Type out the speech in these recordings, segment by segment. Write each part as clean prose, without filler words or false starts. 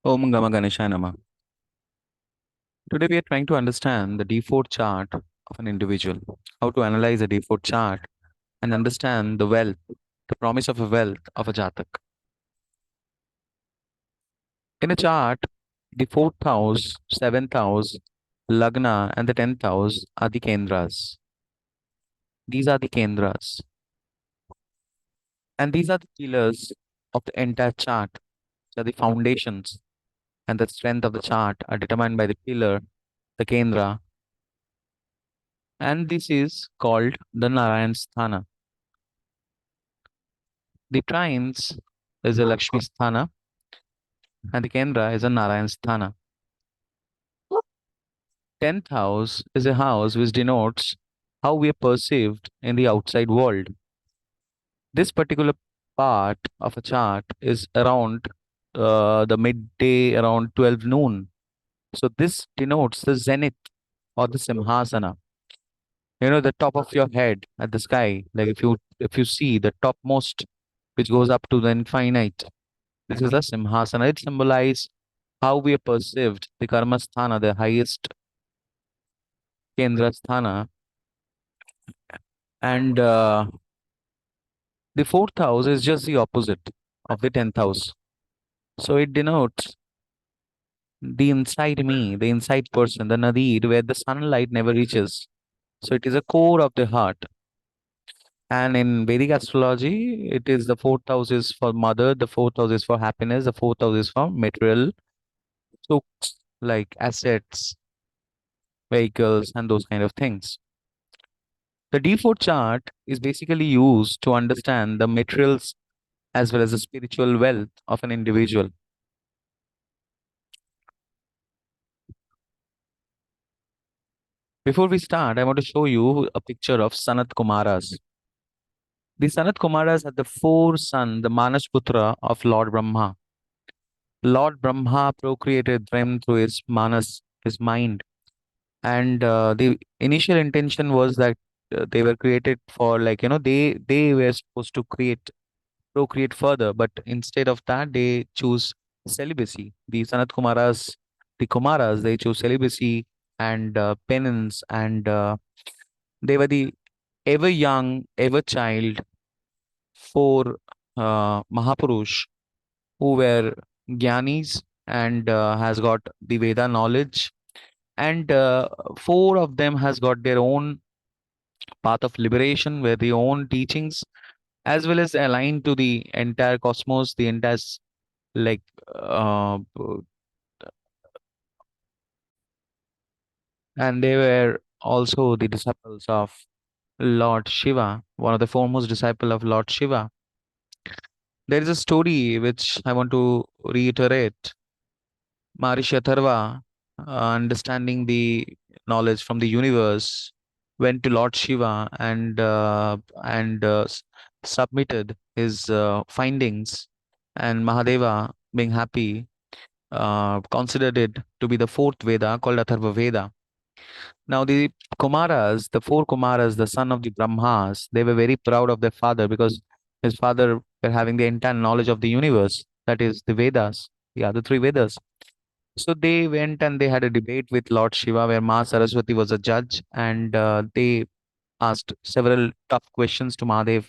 Om Gama Ganeshaya Namah. Today we are trying to understand the D4 chart of an individual, how to analyze a D4 chart and understand the wealth, the promise of a wealth of a Jatak. In a chart, the fourth house, seventh house, Lagna, and the 10th house are the Kendras. These are the Kendras. And these are the pillars of the entire chart. They are the foundations, and the strength of the chart are determined by the pillar, the Kendra, and this is called the Narayan Sthana. The trines is a Lakshmi Sthana and the Kendra is a Narayan Sthana. 10th house is a house which denotes how we are perceived in the outside world. This particular part of a chart is around the midday, around 12 noon. So this denotes the zenith or the Simhasana. You know, the top of your head at the sky. Like if you see the topmost which goes up to the infinite. This is the Simhasana. It symbolizes how we are perceived, the Karma Sthana, the highest Kendra Sthana. And the fourth house is just the opposite of the 10th house. So it denotes the inside me, the inside person, the Nadir, where the sunlight never reaches. So it is a core of the heart. And in Vedic astrology, it is the fourth house is for mother, the fourth house is for happiness, the fourth house is for material sukhs like assets, vehicles, and those kind of things. The D4 chart is basically used to understand the materials as well as the spiritual wealth of an individual. Before we start, I want to show you a picture of Sanat Kumaras. The Sanat Kumaras had the four sons, the Manasputra of Lord Brahma. Lord Brahma procreated them through his Manas, his mind. And the initial intention was that they were created for they were supposed to procreate further, but instead of that, they choose celibacy. The Kumaras, they chose celibacy and penance, and they were the ever young, ever child four Mahapurush who were Gyanis and has got the Veda knowledge, and four of them has got their own path of liberation, where their own teachings as well as aligned to the entire cosmos, the entire like and they were also the disciples of Lord Shiva, one of the foremost disciple of Lord Shiva. There is a story which I want to reiterate. Maharishi Atharva, understanding the knowledge from the universe, went to Lord Shiva and submitted his findings, and Mahadeva, being happy, considered it to be the fourth Veda called Atharva Veda. Now, the Kumaras, the four Kumaras, the son of the Brahmas, they were very proud of their father because his father were having the entire knowledge of the universe, that is the Vedas, the other three Vedas. So they went and they had a debate with Lord Shiva, where Ma Saraswati was a judge, and they asked several tough questions to Mahadev,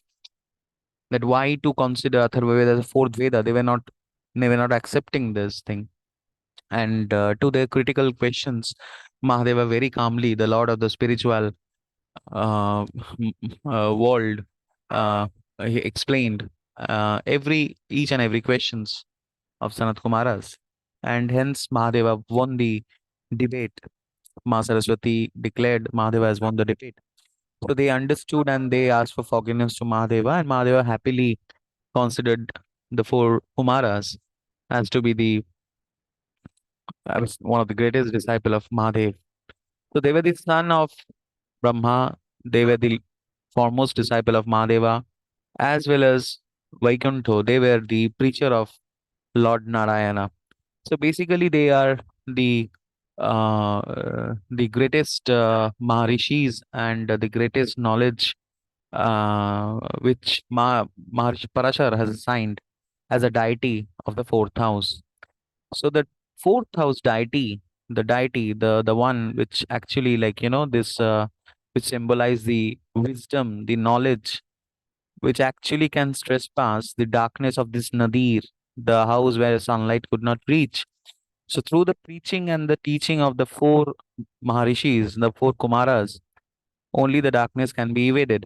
that why to consider Atharva Veda as a fourth Veda. They were not accepting this thing. And to their critical questions, Mahadeva very calmly, the Lord of the spiritual world, uh, he explained each and every questions of Sanat Kumaras, and hence Mahadeva won the debate. Ma Saraswati declared Mahadeva has won the debate. So they understood and they asked for forgiveness to Mahadeva, and Mahadeva happily considered the four Kumaras as to be the as one of the greatest disciple of Mahadev. So they were the son of Brahma. They were the foremost disciple of Mahadeva, as well as Vaikuntho. They were the preacher of Lord Narayana. So basically, they are the greatest Maharishis and the greatest knowledge which Maharishi Parashar has assigned as a deity of the fourth house. So the fourth house deity, the deity, the one which actually, like, this which symbolize the wisdom, the knowledge, which actually can trespass the darkness of this nadir, the house where sunlight could not reach. So through the preaching and the teaching of the four Maharishis, the four Kumaras, only the darkness can be evaded.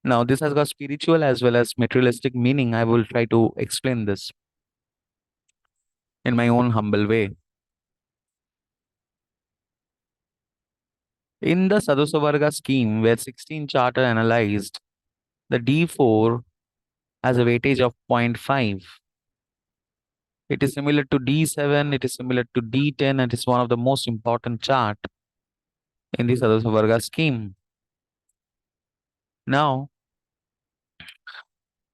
Now, this has got spiritual as well as materialistic meaning. I will try to explain this in my own humble way. In the Sadosavarga scheme, where 16 charter analyzed, the D4 has a weightage of zero point 0.5. It is similar to D7, it is similar to D10, and it is one of the most important chart in the Sadosavarga scheme. Now,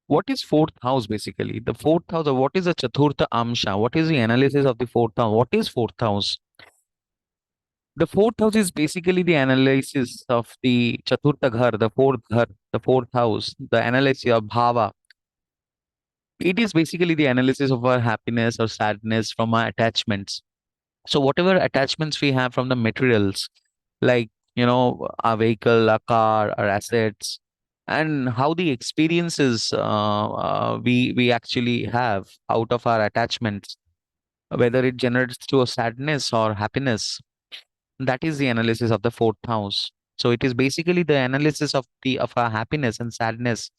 what is fourth house basically? The fourth house, or what is the Chaturtha Amsha? What is the analysis of the fourth house? What is fourth house? The fourth house is basically the analysis of the Chaturtha Ghar, the fourth house, the analysis of Bhava. It is basically the analysis of our happiness or sadness from our attachments. So, whatever attachments we have from the materials, like, our vehicle, our car, our assets, and how the experiences we actually have out of our attachments, whether it generates to a sadness or happiness, that is the analysis of the fourth house. So it is basically the analysis of our happiness and sadness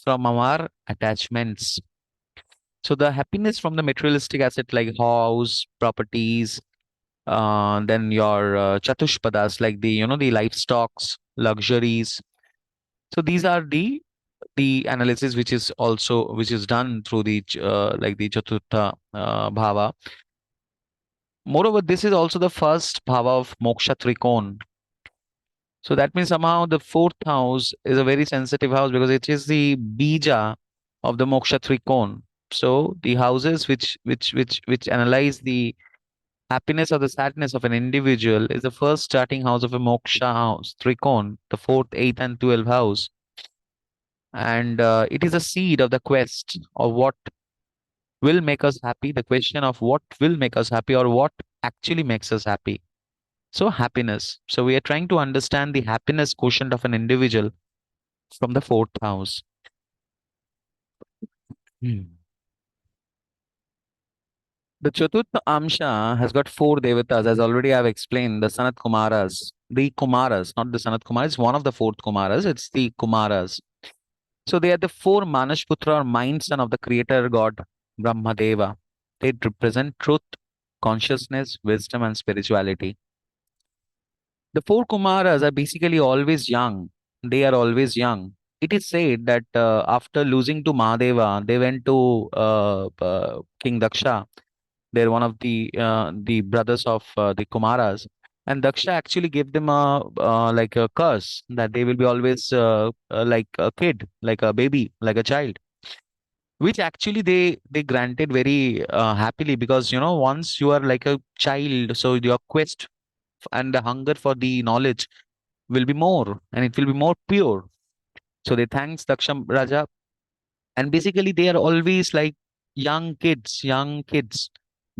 from our attachments. So the happiness from the materialistic asset like house, properties, then your chatushpadas like the livestocks, luxuries. So these are the analysis which is done through like the Chaturtha bhava. Moreover, this is also the first bhava of moksha trikon. So that means somehow the fourth house is a very sensitive house because it is the bija of the moksha trikon. So the houses which analyze the happiness or the sadness of an individual is the first starting house of a moksha house, trikon, the fourth, eighth, and 12th house. And it is a seed of the quest of what will make us happy, the question of what will make us happy or what actually makes us happy. So, happiness. So, we are trying to understand the happiness quotient of an individual from the fourth house. Hmm. The Chaturtha Amsha has got four devatas, as already I've explained, the Sanat Kumaras. The Kumaras, not the Sanat Kumaras, one of the fourth Kumaras, it's the Kumaras. So they are the four Manashputra or mind son of the creator god Brahmadeva. They represent truth, consciousness, wisdom, and spirituality. The four Kumaras are basically always young. They are always young. It is said that after losing to Mahadeva, they went to King Daksha. They're one of the brothers of the Kumaras, and Daksha actually gave them a like a curse that they will be always like a kid, like a baby, like a child, which actually they granted very happily because once you are like a child, so your quest and the hunger for the knowledge will be more, and it will be more pure. So they thanks Daksha Raja, and basically they are always like young kids.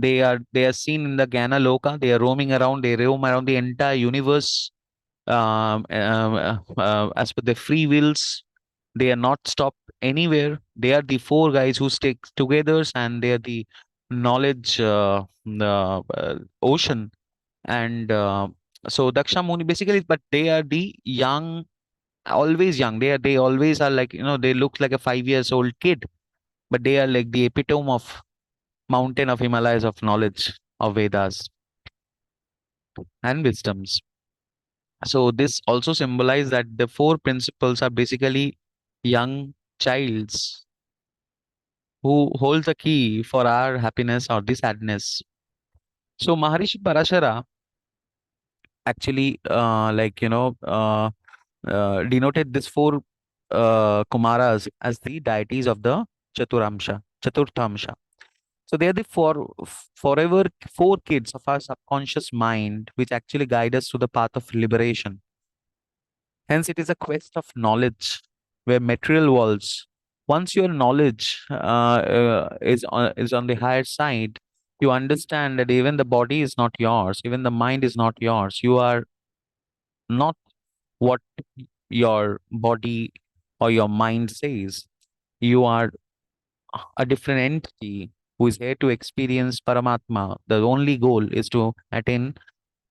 They are seen in the Gana Loka. They are roaming around. They roam around the entire universe as per their free wills. They are not stopped anywhere. They are the four guys who stick together, and they are the knowledge ocean. And so Daksha Muni basically, but they are the young, always young. They always are like they look like a 5 years old kid, but they are like the epitome of mountain of Himalayas of knowledge of Vedas and wisdoms. So this also symbolizes that the four principles are basically young childs who hold the key for our happiness or the sadness. So Maharishi Parashara actually denoted these four Kumaras as the deities of the Chaturthamsha. So they are the forever four kids of our subconscious mind, which actually guide us to the path of liberation. Hence, it is a quest of knowledge, where material walls. Once your knowledge is on the higher side, You understand that even the body is not yours, even the mind is not yours. You are not what your body or your mind says. You are a different entity who is here to experience Paramatma. The only goal is to attain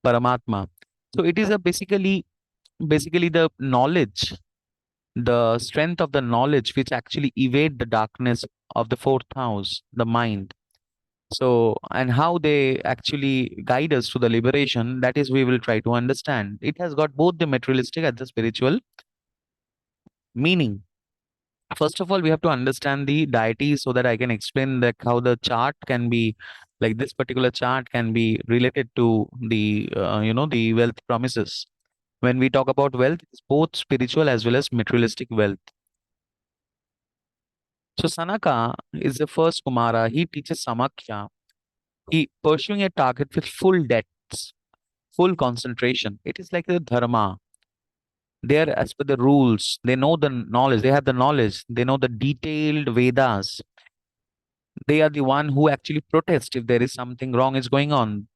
Paramatma. So it is a basically the knowledge, the strength of the knowledge which actually evade the darkness of the fourth house, the mind. So, and how they actually guide us to the liberation, that is we will try to understand. It has got both the materialistic and the spiritual meaning. First of all, we have to understand the deities so that I can explain like how the chart can be, like this particular chart can be related to the the wealth promises. When we talk about wealth, it's both spiritual as well as materialistic wealth. So Sanaka is the first Kumara. He teaches Samakhya. He pursuing a target with full depths, full concentration. It is like the dharma. They are as per the rules. They know the knowledge. They have the knowledge. They know the detailed Vedas. They are the one who actually protest if there is something wrong is going on.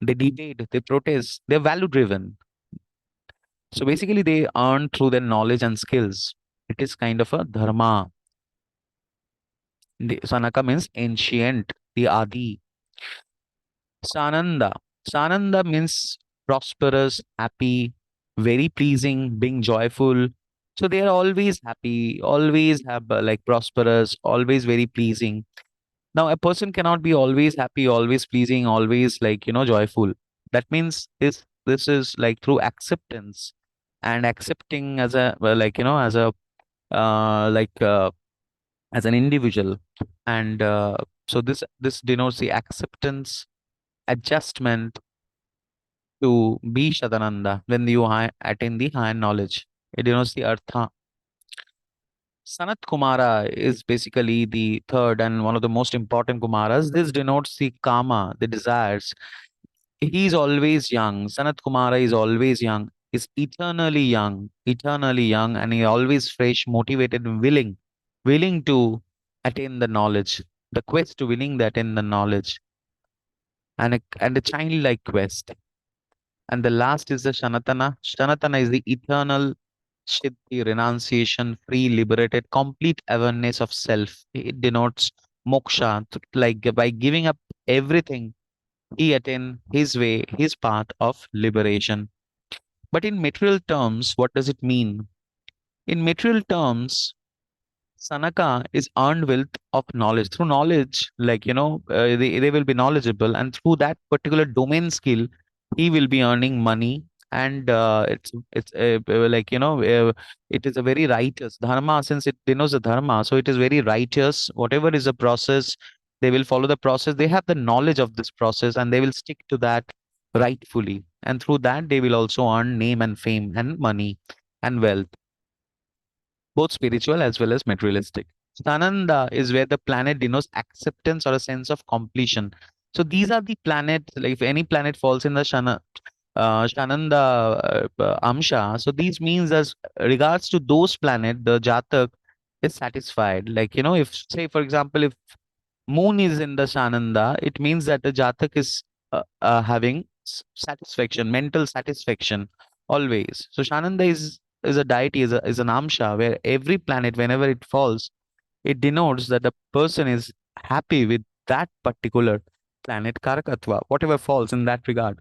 They debate. They protest. They're value driven. So basically, they earn through their knowledge and skills. It is kind of a dharma. The Sanaka means ancient, the Adi. Sananda. Sananda means prosperous, happy, very pleasing, being joyful. So they are always happy, always have like prosperous, always very pleasing. Now a person cannot be always happy, always pleasing, always like joyful. That means this is like through acceptance and accepting as a well, like as a like as an individual, and so this denotes the acceptance, adjustment to be Shadananda when you attain the higher knowledge. It denotes the Artha. Sanat Kumara is basically the third and one of the most important Kumaras. This denotes the Kama, the desires. He is always young. Sanat Kumara is always young, is eternally young, and he always fresh, motivated, and willing to attain the knowledge. The quest to willing to attain the knowledge, and a childlike quest. And the last is the Shanatana. Shanatana is the eternal Siddhi, renunciation, free, liberated, complete awareness of self. It denotes moksha, like by giving up everything, he attain his way, his path of liberation. But in material terms, what does it mean? In material terms, Sanaka is earned wealth of knowledge. Through knowledge, like, they will be knowledgeable, and through that particular domain skill, he will be earning money. And like, it is a very righteous dharma since it denotes the dharma. So it is very righteous. Whatever is the process, they will follow the process. They have the knowledge of this process and they will stick to that rightfully. And through that, they will also earn name and fame and money and wealth, both spiritual as well as materialistic. Sananda is where the planet denotes acceptance or a sense of completion. So these are the planets, like if any planet falls in the Shananda Amsha, so these means as regards to those planets, the Jatak is satisfied. Like, if say, for example, if Moon is in the Shananda, it means that the Jatak is having satisfaction, mental satisfaction always. So Shananda is a deity, is an amsha where every planet, whenever it falls, it denotes that the person is happy with that particular planet Karakatva, whatever falls in that regard.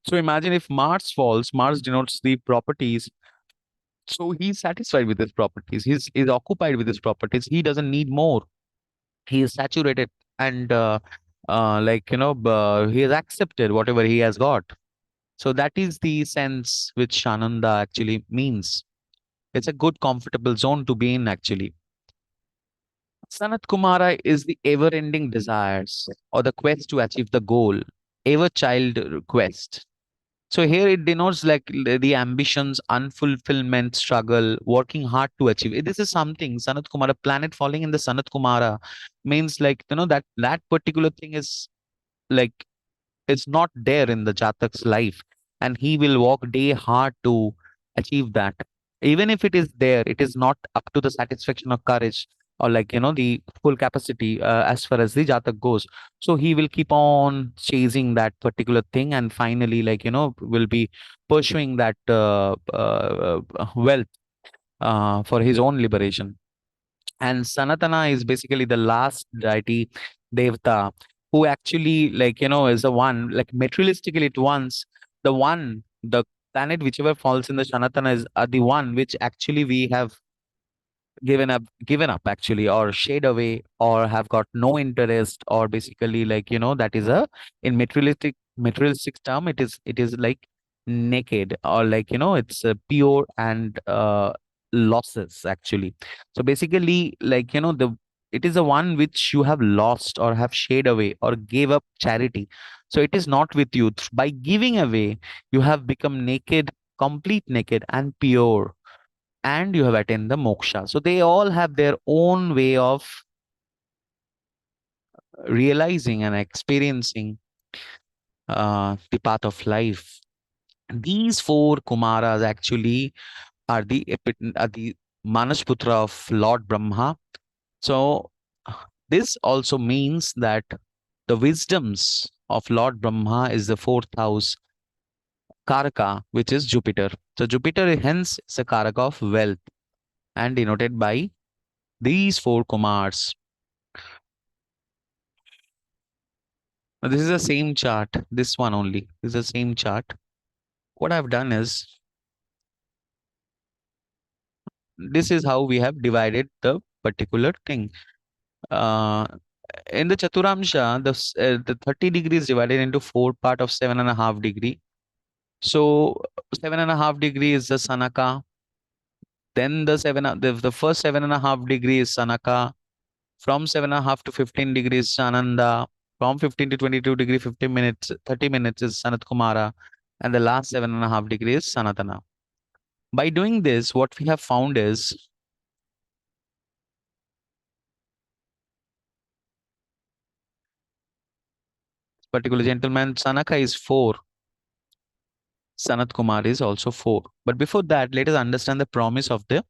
So imagine if Mars falls, Mars denotes the properties. So he's satisfied with his properties. He's occupied with his properties. He doesn't need more. He is saturated and like he has accepted whatever he has got. So that is the sense which Shananda actually means. It's a good comfortable zone to be in actually. Sanat Kumara is the ever ending desires or the quest to achieve the goal, ever child quest. So here it denotes like the ambitions, unfulfillment, struggle, working hard to achieve. This is something Sanat Kumara, planet falling in the Sanat Kumara means like that particular thing is like it's not there in the Jatak's life, and he will work day hard to achieve that. Even if it is there, it is not up to the satisfaction of courage. or like the full capacity as far as the jatak goes. So he will keep on chasing that particular thing, and finally will be pursuing that wealth for his own liberation. And Sanatana is basically the last deity, devta, who actually is the one, like materialistically it once, the planet whichever falls in the Sanatana is the one which actually we have given up actually, or shade away, or have got no interest, or basically that is a, in materialistic term, it is like naked, or it's pure and losses actually. So basically the it is the one which you have lost or have shade away or gave up charity. So it is not with you. By giving away, you have become naked, complete naked and pure, and you have attained the moksha. So they all have their own way of realizing and experiencing the path of life. These four Kumaras actually are the Manasputra of Lord Brahma. So this also means that the wisdoms of Lord Brahma is the fourth house Karaka, which is Jupiter. So Jupiter hence is a Karaka of wealth and denoted by these four Kumars. This is the same chart. This one only. This is the same chart. What I've done is, this is how we have divided the particular thing. Uh, in the Chaturthamsha, the 30 degrees divided into four part of 7.5 degree. So 7.5 degree is the Sanaka. Then the first 7.5 degree is Sanaka. From 7.5 to 15 degrees Sananda. From 15 to 22 degree, 15 minutes, 30 minutes is Sanat Kumara. And the last 7.5 degree is Sanatana. By doing this, what we have found is, particular gentleman, Sanaka is 4, Sanat Kumar is also 4. But before that, let us understand the promise of the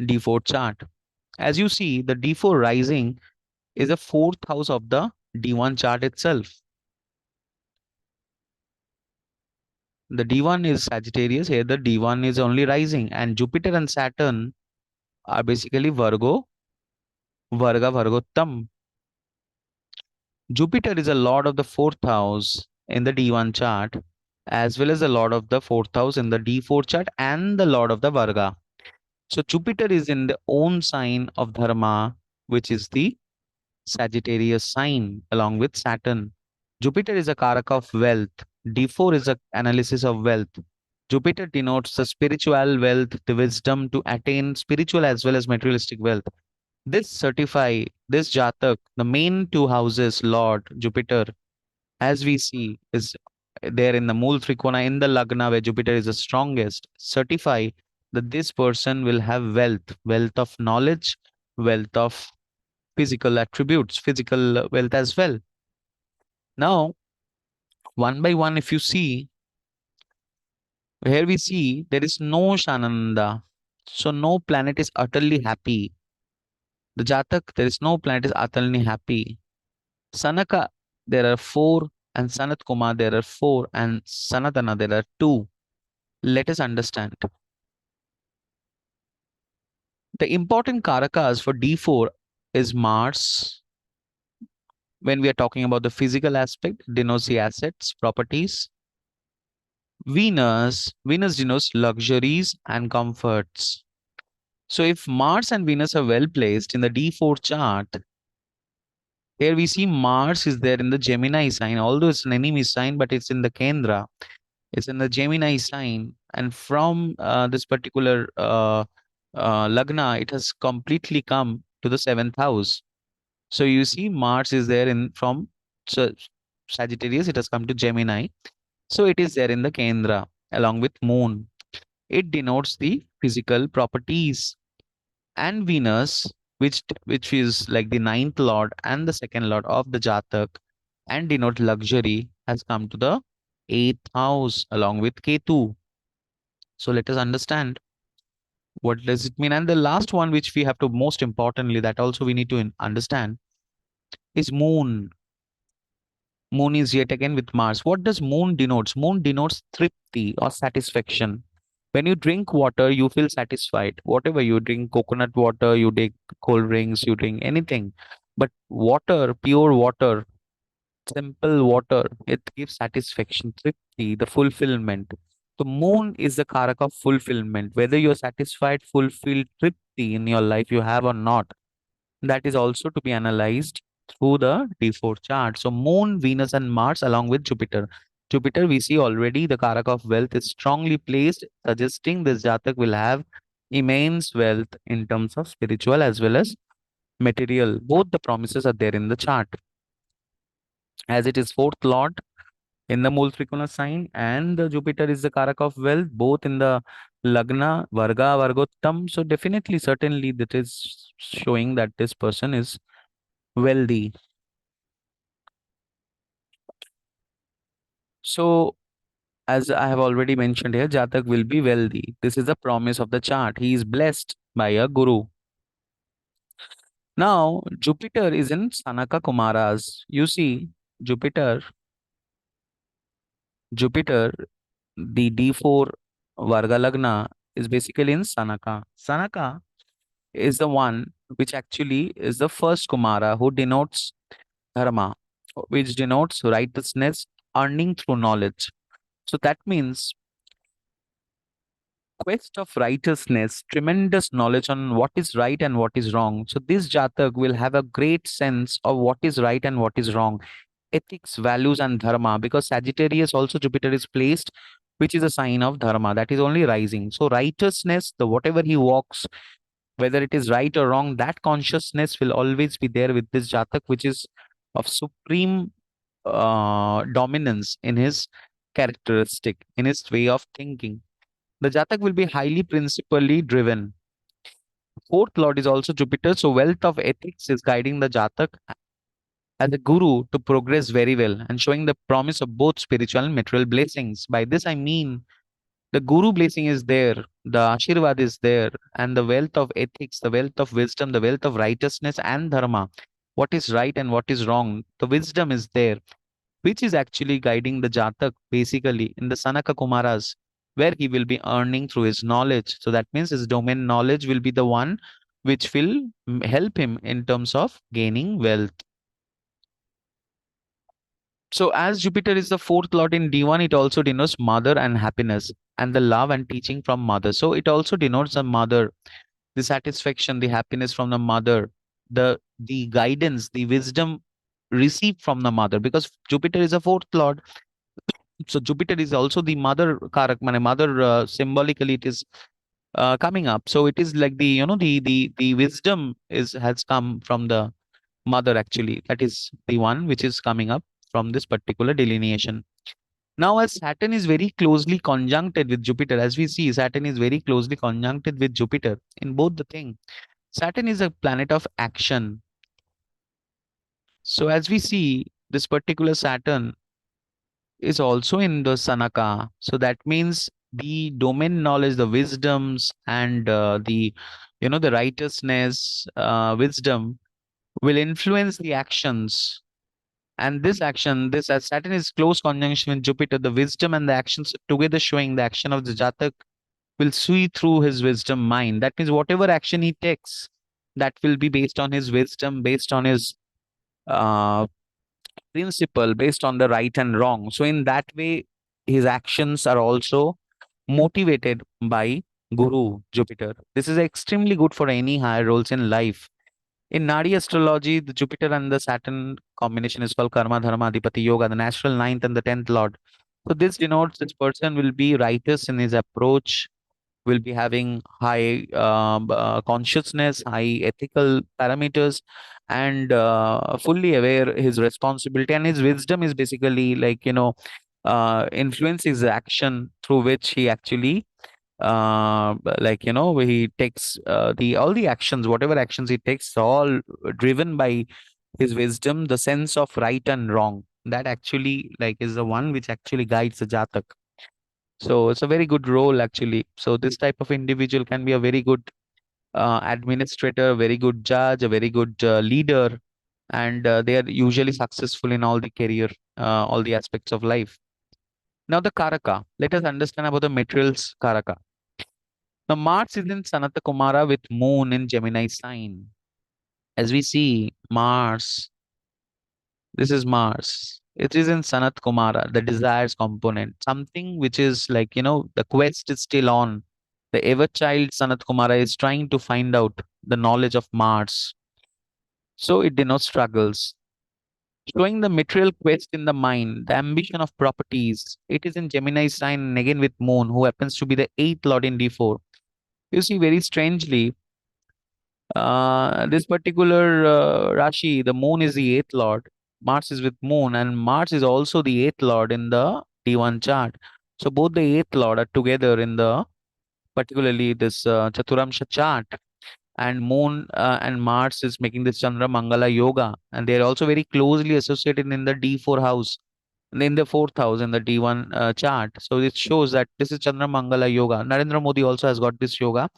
D4 chart. As you see, the D4 rising is the fourth house of the D1 chart itself. The D1 is Sagittarius, here the D1 is only rising, and Jupiter and Saturn are basically Varga, Vargottam. Jupiter is a lord of the fourth house in the D1 chart, as well as the lord of the fourth house in the D4 chart, and the lord of the Varga. So Jupiter is in the own sign of Dharma, which is the Sagittarius sign, along with Saturn. Jupiter is a Karaka of wealth. D4 is a analysis of wealth. Jupiter denotes the spiritual wealth, the wisdom to attain spiritual as well as materialistic wealth. This Jatak, the main two houses, Lord Jupiter, as we see, is there in the Mool Trikona in the Lagna where Jupiter is the strongest, certify that this person will have wealth of knowledge, wealth of physical attributes, physical wealth as well. Now, one by one, if you see, here we see there is no Shananda. So no planet is utterly happy. The Jatak, there is no planet is utterly happy. Sanaka, there are four, and Sanat Kumar, there are four, and Sanatana, there are two. Let us understand. The important Karakas for D4 is Mars. When we are talking about the physical aspect, denotes the assets, properties. Venus denotes luxuries and comforts. So if Mars and Venus are well placed in the D4 chart, here we see Mars is there in the Gemini sign, although it's an enemy sign, but it's in the Kendra. It's in the Gemini sign. And from this particular Lagna, it has completely come to the seventh house. So you see Mars is there in from Sa- Sagittarius, it has come to Gemini. So it is there in the Kendra along with Moon. It denotes the physical properties. And Venus, which is like the ninth lord and the second lord of the Jatak and denote luxury, has come to the eighth house along with Ketu. So let us understand. What does it mean? And the last one, which we have to most importantly, that also we need to understand, is moon. Moon is yet again with Mars. What does moon denotes? Moon denotes tripti or satisfaction. When you drink water, you feel satisfied. Whatever you drink, coconut water, you take cold drinks, you drink anything. But water, pure water, simple water, it gives satisfaction, tripti, the fulfillment. The moon is the karak of fulfillment. Whether you're satisfied, fulfilled, tripti in your life you have or not, that is also to be analyzed through the D4 chart. So Moon, Venus, and Mars along with Jupiter. Jupiter, we see already the Karak of wealth is strongly placed, suggesting this Jatak will have immense wealth in terms of spiritual as well as material. Both the promises are there in the chart. As it is fourth lord in the Mool Trikona sign, and the Jupiter is the Karak of wealth, both in the Lagna, Varga, Vargottam. So definitely, certainly, that is showing that this person is wealthy. So, as I have already mentioned here, Jatak will be wealthy. This is the promise of the chart. He is blessed by a guru. Now, Jupiter is in Sanaka Kumaras. You see, Jupiter, Jupiter, the D4 Varga Lagna is basically in Sanaka. Sanaka is the one which actually is the first Kumara who denotes Dharma, which denotes righteousness, earning through knowledge. So that means quest of righteousness, tremendous knowledge on what is right and what is wrong. So this Jatak will have a great sense of what is right and what is wrong, ethics, values, and dharma. Because Sagittarius also Jupiter is placed, which is a sign of dharma that is only rising. So righteousness, the whatever he walks, whether it is right or wrong, that consciousness will always be there with this Jatak, which is of supreme dominance in his characteristic, in his way of thinking. The Jatak will be highly principally driven. Fourth lord is also Jupiter, so wealth of ethics is guiding the Jatak as a guru to progress very well and showing the promise of both spiritual and material blessings. By this I mean the guru blessing is there, the Ashirvad is there, and the wealth of ethics, the wealth of wisdom, the wealth of righteousness and dharma. What is right and what is wrong, the wisdom is there, which is actually guiding the Jatak basically in the Sanaka Kumaras, where he will be earning through his knowledge. So that means his domain knowledge will be the one which will help him in terms of gaining wealth. So, as Jupiter is the fourth lord in D1, it also denotes mother and happiness and the love and teaching from mother. So, it also denotes the mother, the satisfaction, the happiness from the mother, the guidance, the wisdom received from the mother. Because Jupiter is a fourth lord, so Jupiter is also the mother karak, mane mother symbolically it is coming up. So it is like the the wisdom is has come from the mother actually. That is the one which is coming up from this particular delineation. Now, as Saturn is very closely conjuncted with Jupiter, as we see, Saturn is very closely conjuncted with Jupiter in both the thing. Saturn is a planet of action. So as we see, this particular Saturn is also in the Sanaka. So that means the domain knowledge, the wisdoms, and the the righteousness, wisdom will influence the actions. And this action, this as Saturn is close conjunction with Jupiter, the wisdom and the actions together showing the action of the Jatak will see through his wisdom mind. That means whatever action he takes, that will be based on his wisdom, based on his uh, principle, based on the right and wrong. So in that way, his actions are also motivated by Guru Jupiter. This is extremely good for any higher roles in life. In Nadi astrology, the Jupiter and the Saturn combination is called Karma Dharma Adhipati Yoga, the natural ninth and the tenth lord. So this denotes this person will be righteous in his approach, will be having high consciousness, high ethical parameters, and fully aware his responsibility. And his wisdom is basically like influences action through which he actually he takes the all the actions, whatever actions he takes, all driven by his wisdom, the sense of right and wrong, that actually like is the one which actually guides the Jatak. So it's a very good role actually. So this type of individual can be a very good administrator, very good judge, a very good leader, and they are usually successful in all the career, all the aspects of life. Now the Karaka. Let us understand about the materials Karaka. Now Mars is in Sanata Kumara with Moon in Gemini sign. As we see, Mars, this is Mars. It is in Sanat Kumara, the desires component, something which is like, the quest is still on. The ever child Sanat Kumara is trying to find out the knowledge of Mars. So it denotes struggles. Showing the material quest in the mind, the ambition of properties. It is in Gemini sign and again with Moon, who happens to be the eighth lord in D4. You see, very strangely, this particular Rashi, the moon is the eighth lord, Mars is with moon, and Mars is also the eighth lord in the D1 chart. So both the eighth lord are together in the particularly this Chaturthamsha chart, and moon and Mars is making this Chandra Mangala yoga, and they are also very closely associated in the D4 house, in the fourth house in the D1 chart. So it shows that this is Chandra Mangala yoga. Narendra Modi also has got this yoga.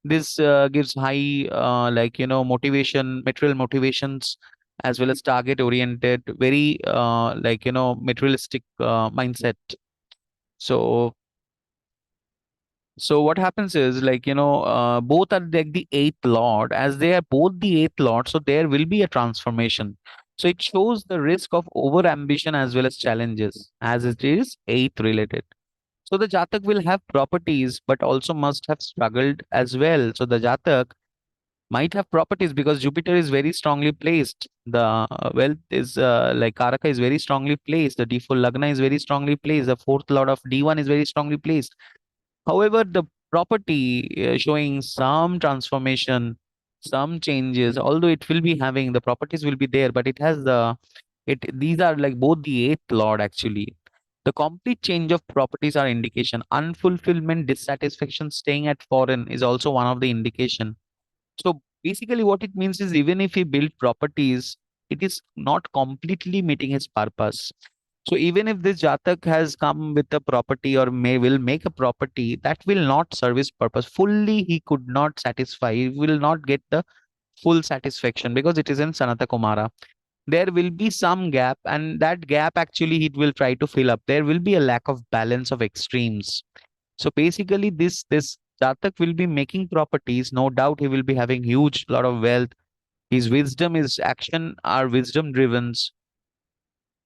This gives high motivation, material motivations, as well as target oriented, very materialistic mindset. So so what happens is, both are like the eighth lord, as they are both the eighth lord, so there will be a transformation. So it shows the risk of over ambition as well as challenges, as it is eighth related. So the Jatak will have properties, but also must have struggled as well. So the Jatak might have properties because Jupiter is very strongly placed. The wealth is like Karaka is very strongly placed. The D4 Lagna is very strongly placed. The fourth lord of D1 is very strongly placed. However, the property showing some transformation, some changes, although it will be having the properties will be there, but it has these are like both the eighth lord actually. The complete change of properties are indication. Unfulfillment, dissatisfaction, staying at foreign is also one of the indication. So basically, what it means is even if he build properties, it is not completely meeting his purpose. So even if this Jatak has come with a property or may will make a property, that will not serve his purpose. Fully he could not satisfy. He will not get the full satisfaction because it is in Sanata Kumara. There will be some gap, and that gap actually he will try to fill up. There will be a lack of balance of extremes. So basically, this Jatak will be making properties. No doubt, he will be having huge lot of wealth. His wisdom, his action are wisdom driven.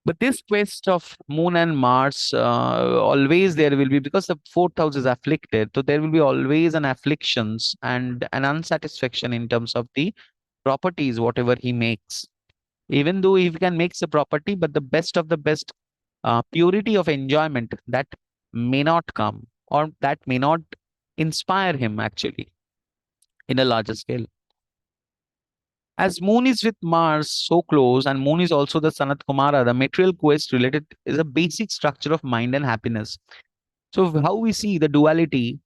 But this quest of Moon and Mars, always there will be, because the fourth house is afflicted. So there will be always an afflictions and an unsatisfaction in terms of the properties, whatever he makes. Even though he can make the property, but the best of the best purity of enjoyment that may not come, or that may not inspire him actually in a larger scale. As Moon is with Mars so close, and Moon is also the Sanat Kumara, the material quest related is a basic structure of mind and happiness. So, how we see the duality,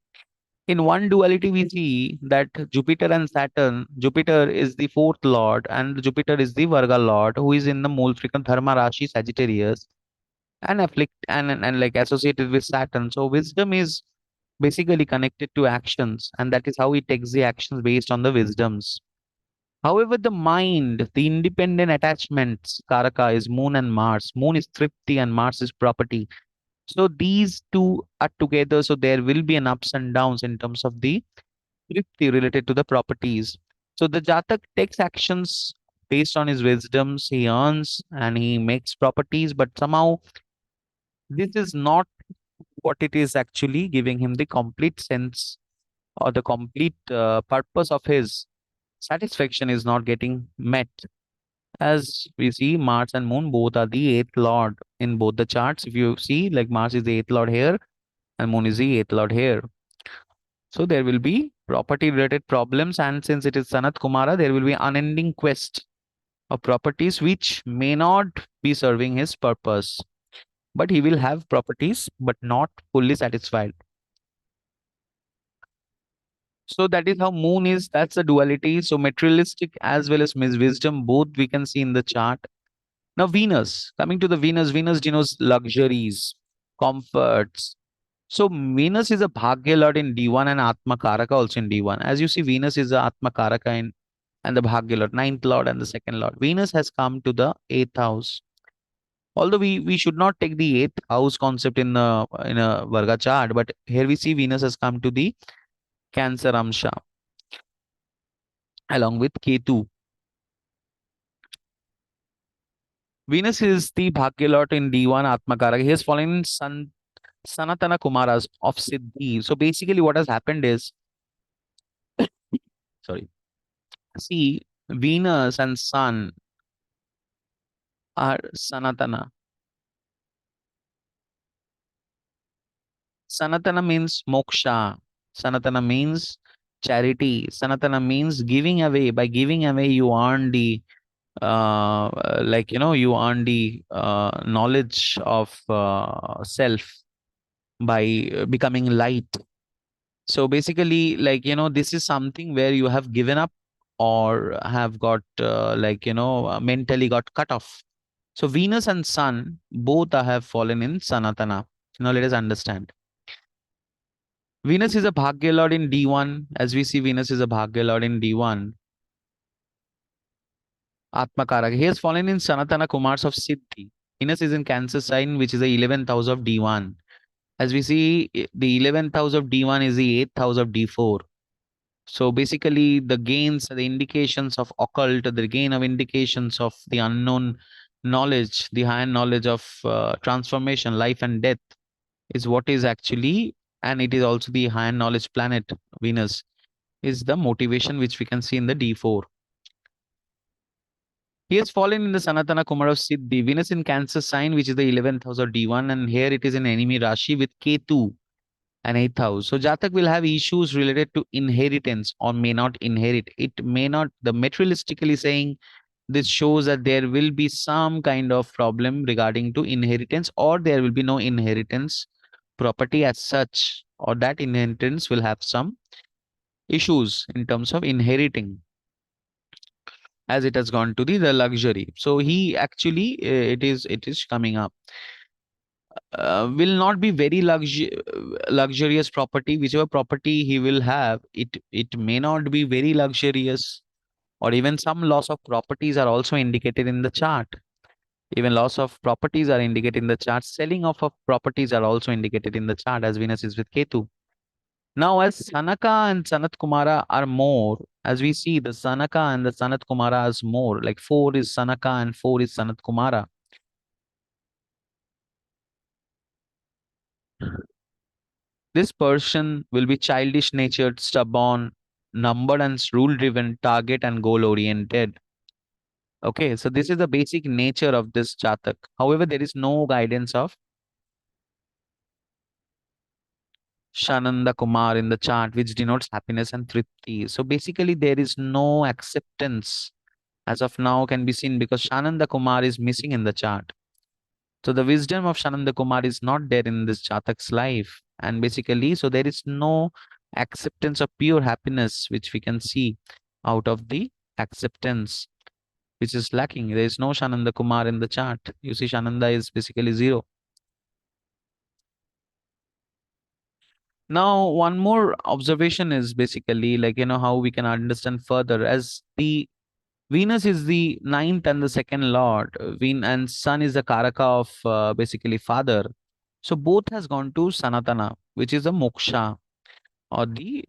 in one duality, we see that Jupiter and Saturn, Jupiter is the fourth lord, and Jupiter is the Varga lord, who is in the mole frequent Dharma Rashi Sagittarius, and and like associated with Saturn. So, wisdom is basically connected to actions, and that is how he takes the actions based on the wisdoms. However, the mind, the independent attachments, Karaka is Moon and Mars. Moon is Tripti and Mars is property. So these two are together. So there will be an ups and downs in terms of the Tripti related to the properties. So the Jatak takes actions based on his wisdoms. He earns and he makes properties, but somehow this is not what it is actually giving him the complete sense or the complete purpose of his satisfaction is not getting met. As we see, Mars and Moon both are the eighth lord in both the charts. If you see, like Mars is the eighth lord here and Moon is the eighth lord here. So there will be property related problems, and since it is Sanat Kumara, there will be unending quest of properties which may not be serving his purpose. But he will have properties but not fully satisfied. So that is how Moon is. That's the duality. So materialistic as well as wisdom, both we can see in the chart. Now, Venus, coming to the Venus, Venus denotes luxuries, comforts. So Venus is a Bhagya Lord in D1 and Atma Karaka also in D1. As you see, Venus is the Atma Karaka in and the Bhagya Lord, ninth Lord and the second Lord. Venus has come to the eighth house. Although we should not take the eighth house concept in a Varga chart, but here we see Venus has come to the Cancer Amsha along with Ketu. Venus is the Bhagya Lord in D1 Atma Karaka. He has fallen in Sanatana Kumaras of Siddhi. So basically, what has happened is, sorry, see, Venus and Sun are Sanatana. Sanatana means moksha. Sanatana means charity. Sanatana means giving away. By giving away, you earn the you earn the knowledge of self by becoming light. So basically, this is something where you have given up or have got mentally got cut off. So Venus and Sun both have fallen in Sanatana. Now let us understand. Venus is a Bhagya Lord in D1. As we see, Venus is a Bhagya Lord in D1. Atmakaraka. He has fallen in Sanatana Kumars of Siddhi. Venus is in Cancer sign, which is the 11th house of D1. As we see, the 11th house of D1 is the 8th house of D4. So basically, the gains, the indications of occult, the gain of indications of the unknown knowledge, the higher knowledge of transformation, life and death is what is actually, and it is also the higher knowledge planet, Venus, is the motivation which we can see in the D4. He has fallen in the Sanatana Kumara of Siddhi, Venus in Cancer sign, which is the 11th house of D1, and here it is in enemy Rashi with Ketu and 8th house. So Jatak will have issues related to inheritance or may not inherit. It may not, the materialistically saying, this shows that there will be some kind of problem regarding to inheritance, or there will be no inheritance property as such, or that inheritance will have some issues in terms of inheriting as it has gone to the luxury. So he actually it is coming up. Will not be very luxurious property. Whichever property he will have, it may not be very luxurious, or even some loss of properties are also indicated in the chart. Even loss of properties are indicated in the chart. Selling off of properties are also indicated in the chart as Venus is with Ketu. Now, as Sanaka and Sanat Kumara are more, as we see the Sanaka and the Sanat Kumara is more, like 4 is Sanaka and 4 is Sanat Kumara. This person will be childish natured, stubborn, numbered and rule driven, target and goal oriented. Okay, so this is the basic nature of this Jatak. However, there is no guidance of Shananda Kumar in the chart, which denotes happiness and tripti. So basically, there is no acceptance as of now can be seen because Shananda Kumar is missing in the chart. So the wisdom of Shananda Kumar is not there in this Jatak's life. And basically, so there is no acceptance of pure happiness, which we can see out of the acceptance, which is lacking. There is no Shananda Kumar in the chart. You see, Shananda is basically zero. Now, one more observation is basically how we can understand further as the Venus is the ninth and the second lord. And Sun is the Karaka of basically father. So both has gone to Sanatana, which is the moksha or the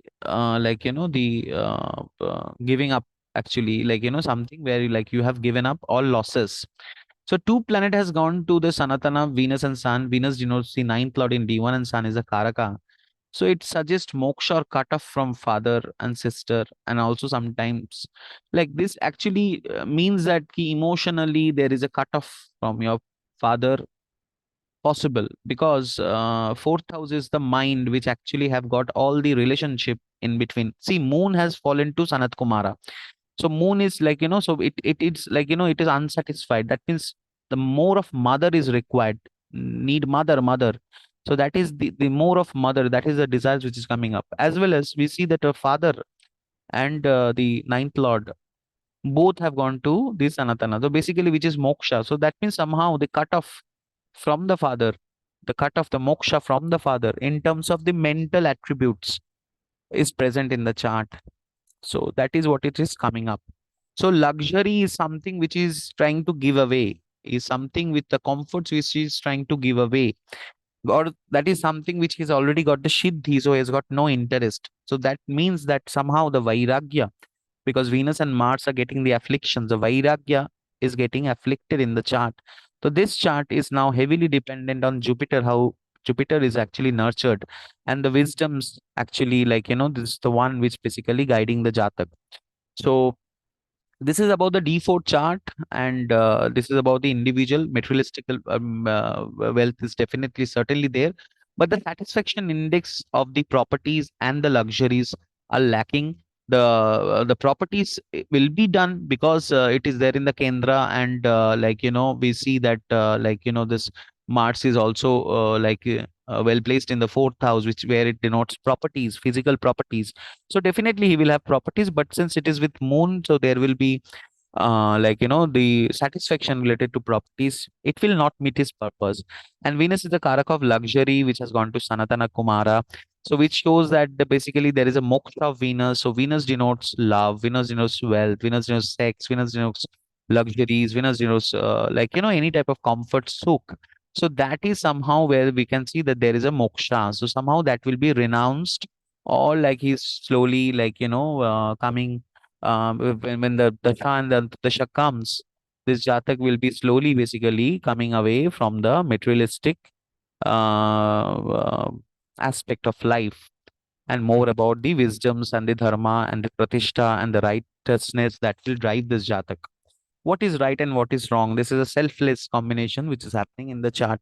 giving up actually something where you have given up all losses. So two planet has gone to the Sanatana, Venus and Sun. Venus denotes the ninth lord in D1 and Sun is the Karaka. So it suggests moksha or cut off from father and sister, and also sometimes this actually means that emotionally there is a cut off from your father possible because fourth house is the mind which actually have got all the relationship in between. See, moon has fallen to Sanat Kumara. So moon is so it's it is unsatisfied. That means the more of mother is required. Need mother. So that is the more of mother. That is the desires which is coming up. As well as we see that a father and the ninth lord both have gone to this Sanatana. So basically, which is moksha. So that means somehow they cut off from the father. the cut of the moksha from the father in terms of the mental attributes is present in the chart. So that is what it is coming up. So luxury is something which is trying to give away, is something with the comforts which is trying to give away, or that is something which he's already got the siddhi, so he has got no interest. So that means that somehow the vairagya, because Venus and Mars are getting the afflictions, the vairagya is getting afflicted in the chart. So this chart is now heavily dependent on Jupiter, how Jupiter is actually nurtured, and the wisdoms actually, like, this is the one which basically guiding the Jatak. So this is about the D4 chart, and this is about the individual materialistic wealth is definitely certainly there, but the satisfaction index of the properties and the luxuries are lacking. The properties will be done because it is there in the Kendra, and we see that this Mars is also well placed in the fourth house, which where it denotes properties, physical properties. So definitely he will have properties, but since it is with moon, so there will be the satisfaction related to properties, it will not meet his purpose. And Venus is the karak of luxury, which has gone to Sanatana Kumara. So which shows that basically there is a moksha of Venus. So Venus denotes love, Venus denotes wealth, Venus denotes sex, Venus denotes luxuries, Venus denotes any type of comfort souk. So that is somehow where we can see that there is a moksha. So somehow that will be renounced, or like he's slowly coming when the dasha and the dasha comes, this jatak will be slowly basically coming away from the materialistic aspect of life, and more about the wisdoms and the dharma and the pratishtha and the righteousness that will drive this jatak. What is right and what is wrong? This is a selfless combination which is happening in the chart.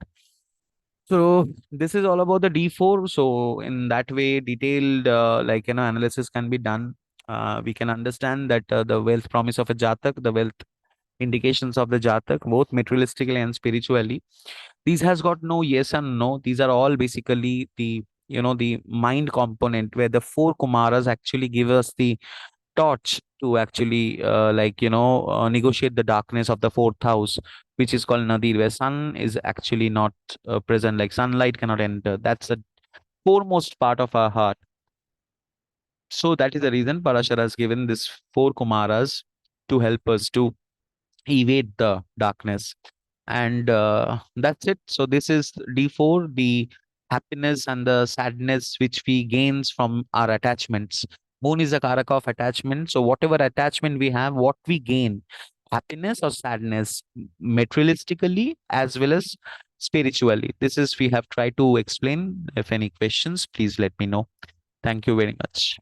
So this is all about the D4. So in that way, detailed analysis can be done. We can understand that the wealth promise of a jatak, the wealth indications of the jatak, both materialistically and spiritually. These has got no yes and no. These are all basically the mind component where the four kumaras actually give us the torch to actually negotiate the darkness of the fourth house, which is called nadir, where sun is actually not present, like sunlight cannot enter. That's the foremost part of our heart. So that is the reason Parashara has given this four kumaras to help us to evade the darkness. And that's it. So this is D4, the happiness and the sadness which we gains from our attachments. Moon is a karaka of attachment. So whatever attachment we have, what we gain, happiness or sadness, materialistically as well as spiritually. This is we have tried to explain. If any questions, please let me know. Thank you very much.